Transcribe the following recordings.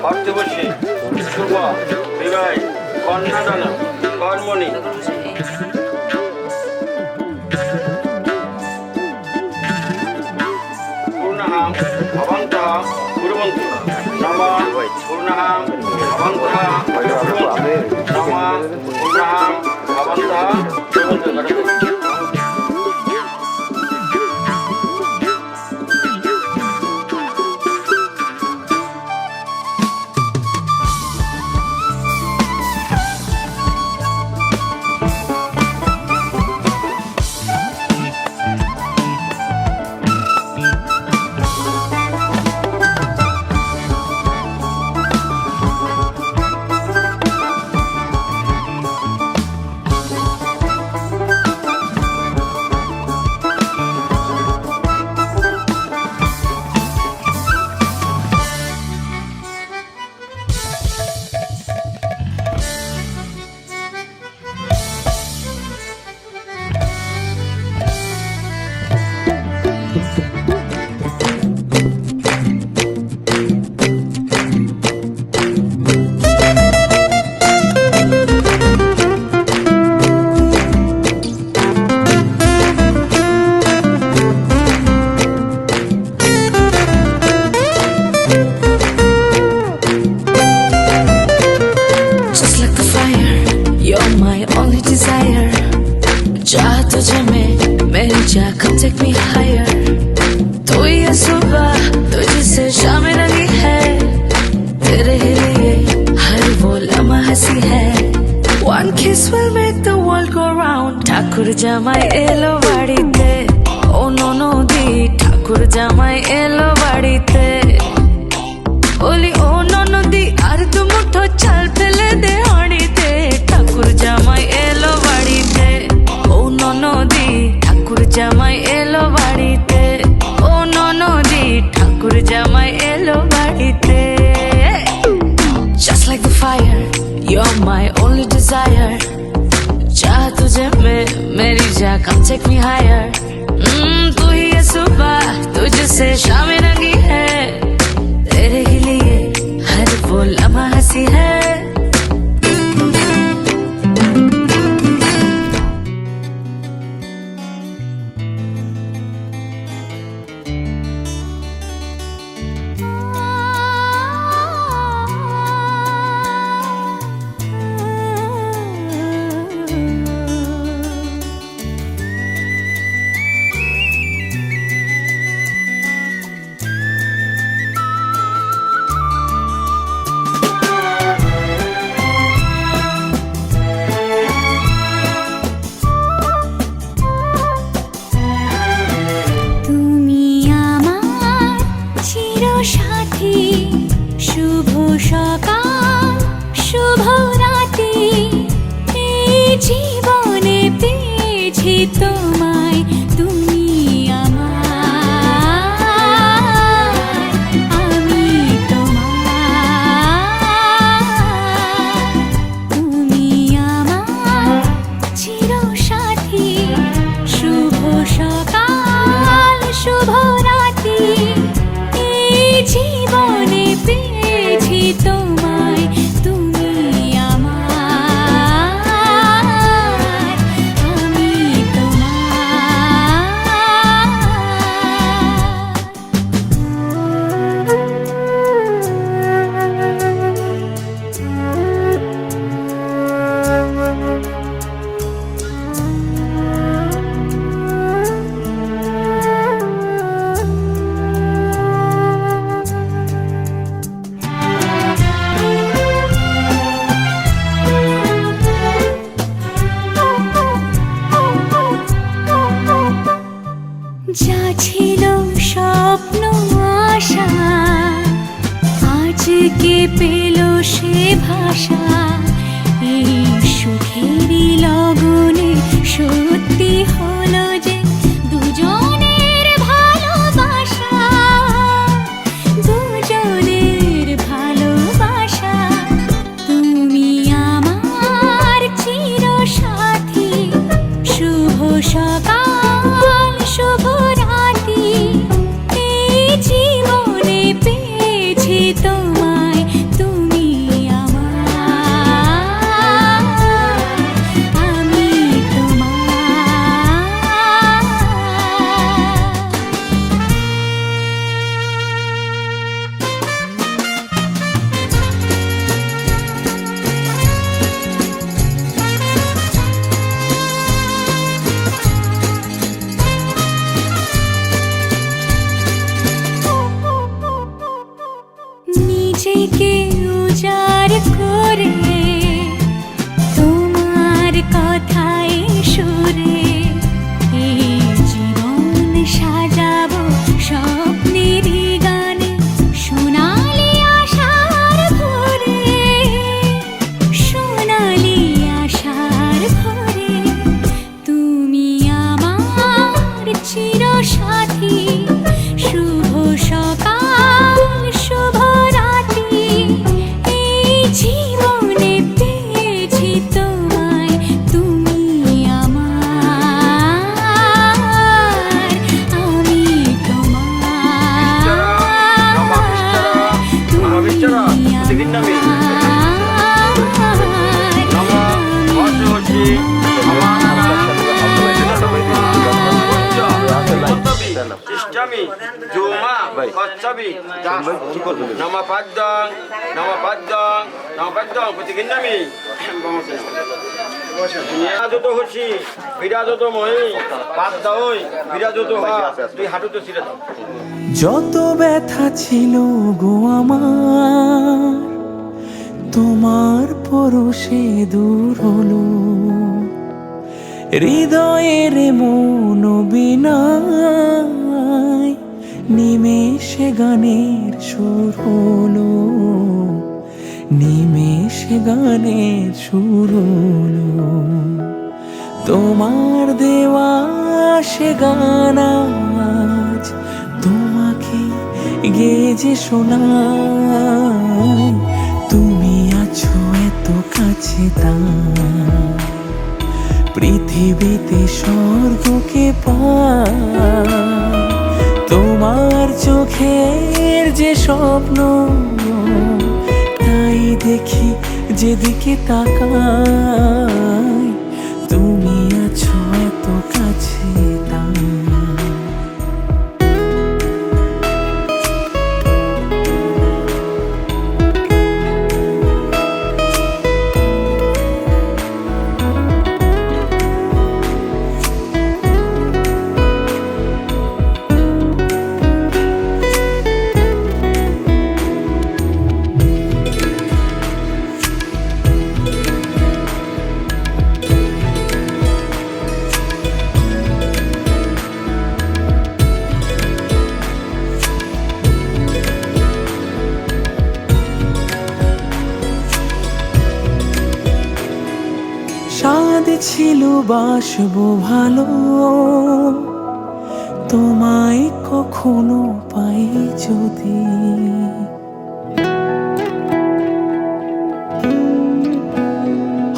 অর্থবশী শুভ বিবাহ কন্যাদান কর্মণি পূর্ণাহাম ভবন্তঃ কুর্বন্তু নমঃ পূর্ণাহাম ভবন্তঃ কুর্বন্তু নমঃ পূর্ণাহাম ভবন্তঃ কুর্বন্তু। चाह तुझे में मेरी चाह come take me higher। तू ये सुबह तुझसे शाम लगी है, तेरे ही लिए हर वो लम्हा हंसी है। One kiss will make the world go round। ठाकुर जामाई एलो बाड़ीते, ओ नो नो दी ठाकुर जामाई एलो बाड़ीते। बोली ओ नो नो दी आर तू मुठो चल पेले दे हाड़ीते। ठाकुर जामाई एलो बाड़ीते, নদী ঠাকুর জামাই এলো বাড়িতে। ও নদী ঠাকুর জামাই এলো বাড়িতে। Just like the fire, you're my only desire। चाह तुझे में मेरी जा come take me higher। तू ही ये सुबह तुझसे शाम रंगी है, तेरे ही लिए हर वो लम्हा हंसी है। সাথী শুভ সকাল শুভ রাতি, এই জীবনে পেয়েছি তোমায় তুমি আমার, আমি তোমার। তুমি আমার চির সাথী শুভ সকাল শুভ রাতি, জীবনে পেয়েছি তোমায় তুমি আমার, আমি যা ছিল স্বপ্ন আশা আজকে পেল সে ভাষা। এই সুখেরই লগনে সত্যি হলো যে দুজনের ভালোবাসা, দুজনের ভালোবাসা। তুমি আমার চির সাথী শুভ সকাল শুভ রাতি, এই জীবনে পেয়েছি তোমায়। নিজেকে উজাড় করে তোমার কথায় সুরে এই জীবন সাজাবো স্বপ্নেরই গানে সোনালি আশার ভরে সোনালি আশার ভরে তুমি আমার চিরসাথী শুভ সকাল শুভ রাত্রি এই জীবনে পেয়েছি তোমায় তুমি আমার আমি তোমার তুমি Istami, Juma, Kotsabi, Nama Padang, Petikin Nami, Birajoto Hoshi, Birajoto Moi, Padawoi, Birajoto Ha, তুই হাঁটুতে ছিঁড়ে দাও। যত ব্যথা ছিল গো আমার তোমার পরশে দূর হলো হৃদয়ের মন বিনায় নিমেষে গানের সুর হলো নিমেষে গানের সুর হলো তোমার দেওয়া সে গান আজ তোমাকে গেয়ে যে শোনাই তুমি আছো এত কাছে তাই পৃথিবীতে স্বর্গকে পাই তোমার চোখের যে স্বপ্ন তাই দেখি যেদিকে তাকাই তুমি আছো এত কাছে তাই স্বাদ ছিল বাসবো ভালো তোমায় কখনো পাই যদি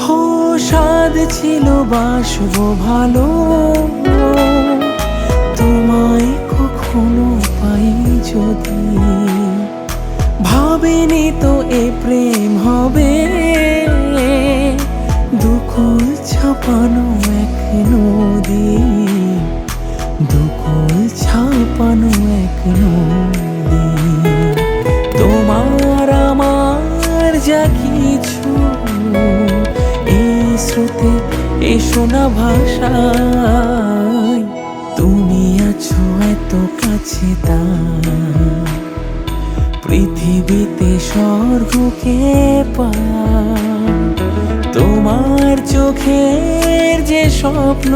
হো স্বাদ ছিল বাসবো ভালো তোমায় কখনো পাই যদি ভাবিনি তো এ প্রেম হবে দুকুল ছাপানো এক নদী দুকুল ছাপানো এক নদী তোমার আমার যা কিছু এই স্রোতে এই শোনা ভাষায় তুমি আছো এত কাছে তাই পৃথিবীতে স্বর্গকে পাই তোমার চোখের যে স্বপ্ন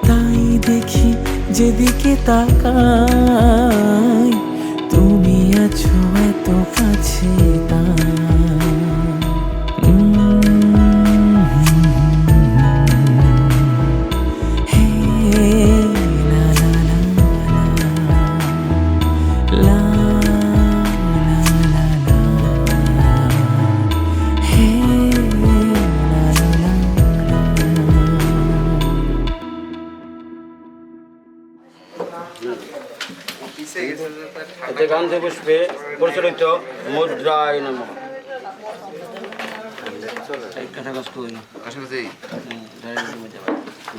তাই দেখি যেদিকে তাকাই তুমি আছো এত কাছে তাই হে লা লা লা লা লা লা হে লা লা লা এতে গান্ধী পুষ্পে প্রচলিত মুদ্রায় নমঃ।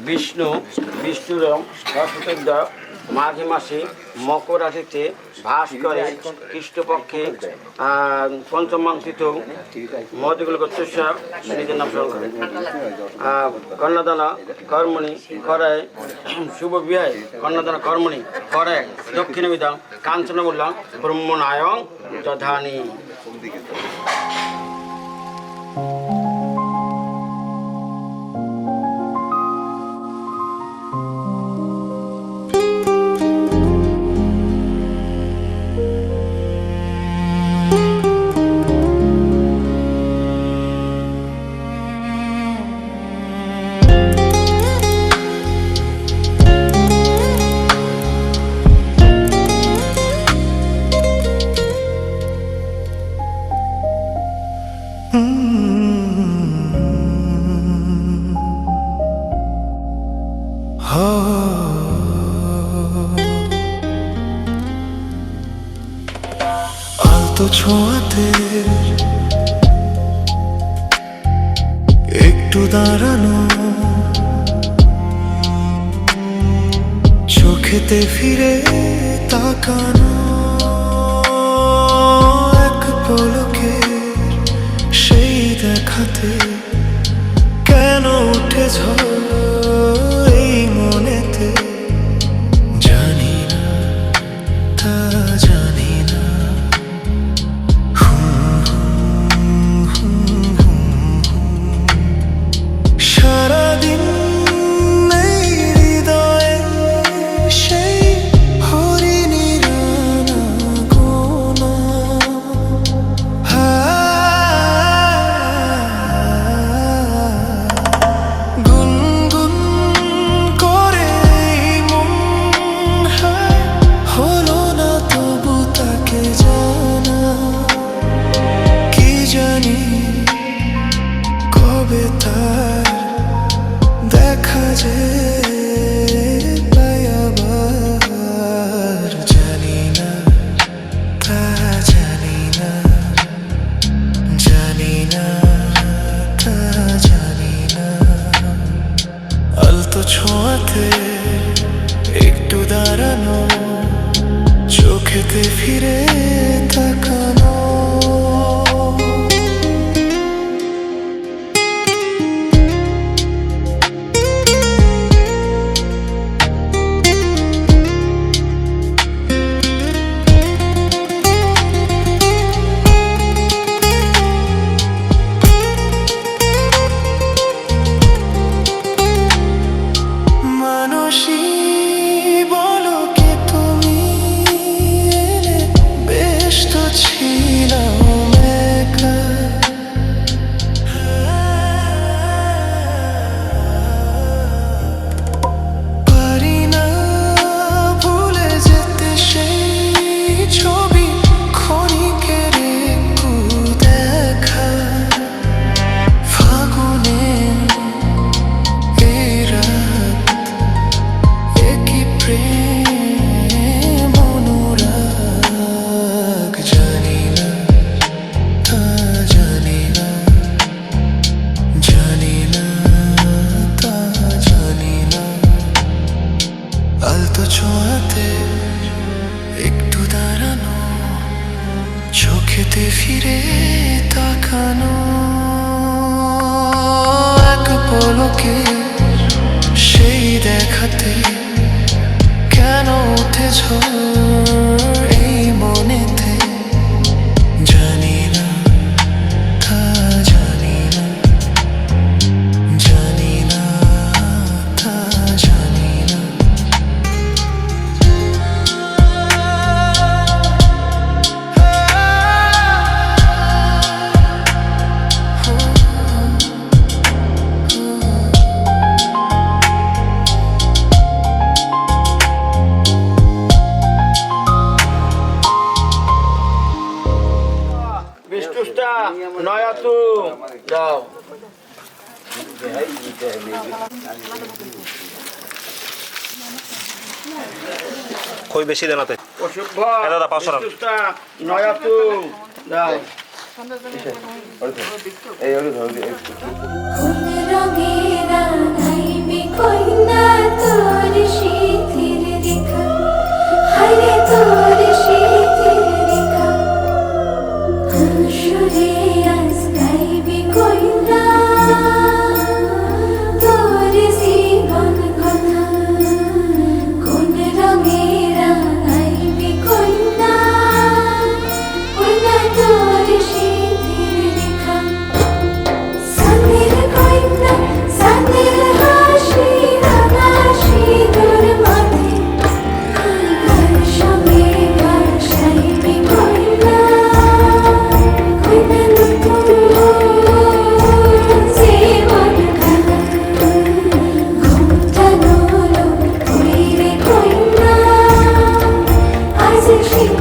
বিষ্ণু বিষ্ণুরম শাশ্বতদ্যা মাঘী মাসে মকর রাশিতে ভাস করে কৃষ্ণপক্ষে পঞ্চম তিথৌ মহতিগুলো গোত্রস্যা নিজের নাম স্মরণ করে কন্যাদানা কর্মণি করায় শুভ বিহায় কন্যাদানা কর্মণি করায় দক্ষিণবিদাং কাঞ্চনমূল্যাং ব্রহ্মনায়ং দধানি। আলতো ছোঁয়াতে একটু দাঁড়ানো, চোখেতে ফিরে তাকানো, এক পলকে সেই দেখাতে কেন উঠে ঝড় এই মনেতে, জানি না তা জানি না। সারাদিন এই হৃদয়ে সেই হরিণীর আনাগোনা, গুনগুন করে মন হলো না তবু তাকে জানা, কি জানি কবে তার দেখা যে পাই আবার, জানি না তা জানি না, জানি না তা জানি না। আলতো ছোঁয়াতে একটু দাঁড়ানো, চোখেতে ফিরে তাকানো, মানুষই বলো কে তুমি এলে, বেশ তো ছিলাম একা, পারি না ভুলে যেতে সেই ছবি ক্ষণিকের একটু দেখা, ফাগুনে এই রাত একই প্রেম অনুরাগ, জানি না তা জানি না, জানি না তা জানি না। আলতো ছোঁয়াতে একটু দাঁড়ানো, চোখেতে ফিরে তাকানো, এক পলকে সেই দেখাতে কেন উঠে ঝড় এই মনেতে, জানি না তা জানি না, জানি না তা জানি না। বিষ্ণুষ্টা নয়াতু যাও। কই বেশি দেনাতে অশুভ দাদা, 500 টাকা। বিষ্ণুষ্টা নয়াতু যাও। রঙের রাধাইবে কইনা তোর শীতের দেখা। আশার